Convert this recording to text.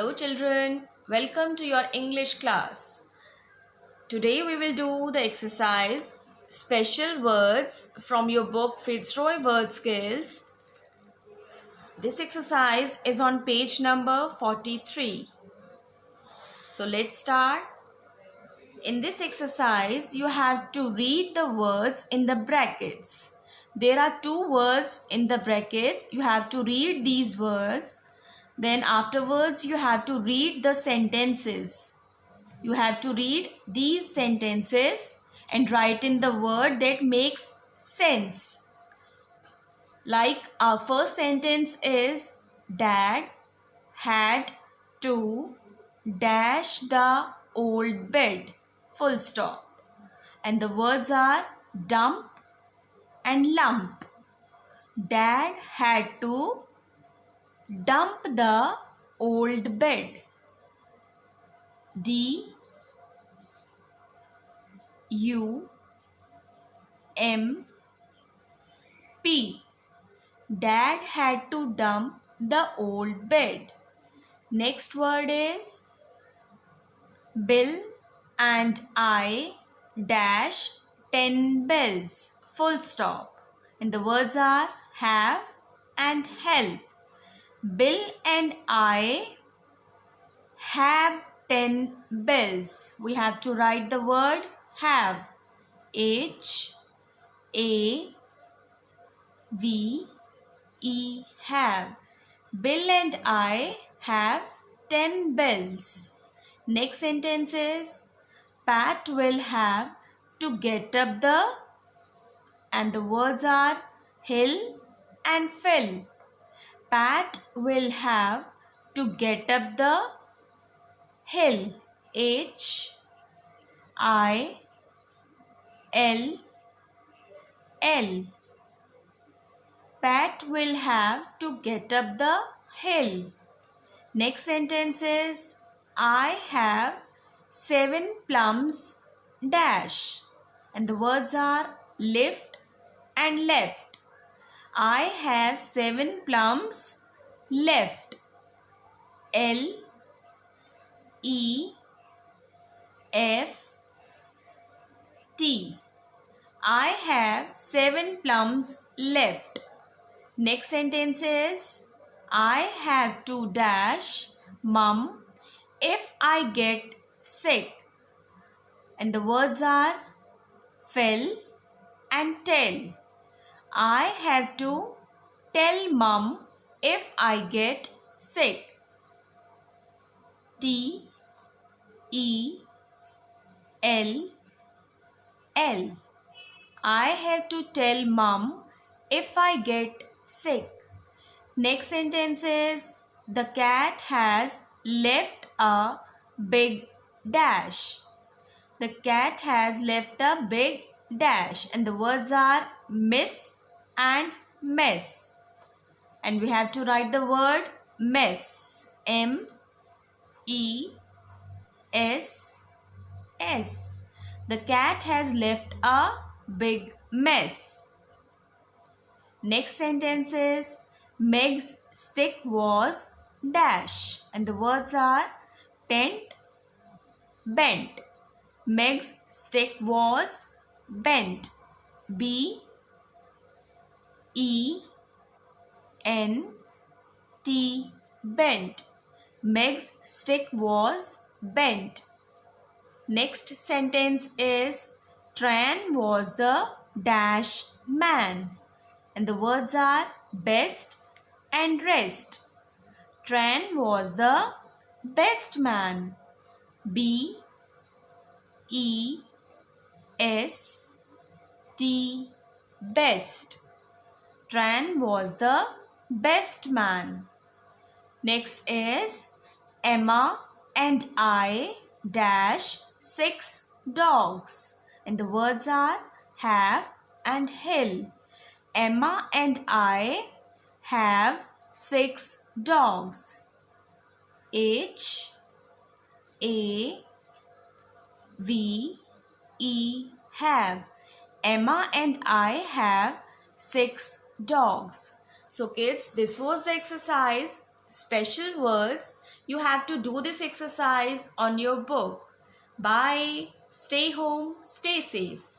Hello children, welcome to your English class. Today we will do the exercise Special Words from your book Fitzroy Word Skills. This exercise is on page number 43. So let's start. In this exercise you have to read the words in the brackets. There are two words in the brackets. You have to read these words. Then afterwards you have to read the sentences. You have to read these sentences and write in the word that makes sense. Like our first sentence is Dad had to dash the old bed. Full stop. And the words are dump and lump. Dad had to dump the old bed. D-U-M-P. Dad had to dump the old bed. Next word is Bill and I dash 10 bells. Full stop. And the words are have and help. Bill and I have 10 bells. We have to write the word have. H-A-V-E, have. Bill and I have 10 bells. Next sentence is Pat will have to get up the, and the words are hill and fill. Pat will have to get up the hill. H-I-L-L. Pat will have to get up the hill. Next sentence is I have 7 plums dash. And the words are lift and left. I have 7 plums left. L-E-F-T. I have 7 plums left. Next sentence is I have to dash mum if I get sick. And the words are fell and tell. I have to tell mum if I get sick. T-E-L-L. I have to tell mum if I get sick. Next sentence is the cat has left a big dash. The cat has left a big dash. And the words are miss and mess. And we have to write the word mess. M-E-S-S. The cat has left a big mess. Next sentence is Meg's stick was dash. And the words are tent, bent. Meg's stick was bent. B-E-N-T, bent. Meg's stick was bent. Next sentence is Tran was the dash man. And the words are best and rest. Tran was the best man. B-E-S-T, best. Tran was the best man. Next is Emma and I dash 6 dogs. And the words are have and hill. Emma and I have 6 dogs. H-A-V-E, have. Emma and I have 6 dogs. So kids, this was the exercise, special words. you have to do this exercise on your book. Bye. Stay home, stay safe.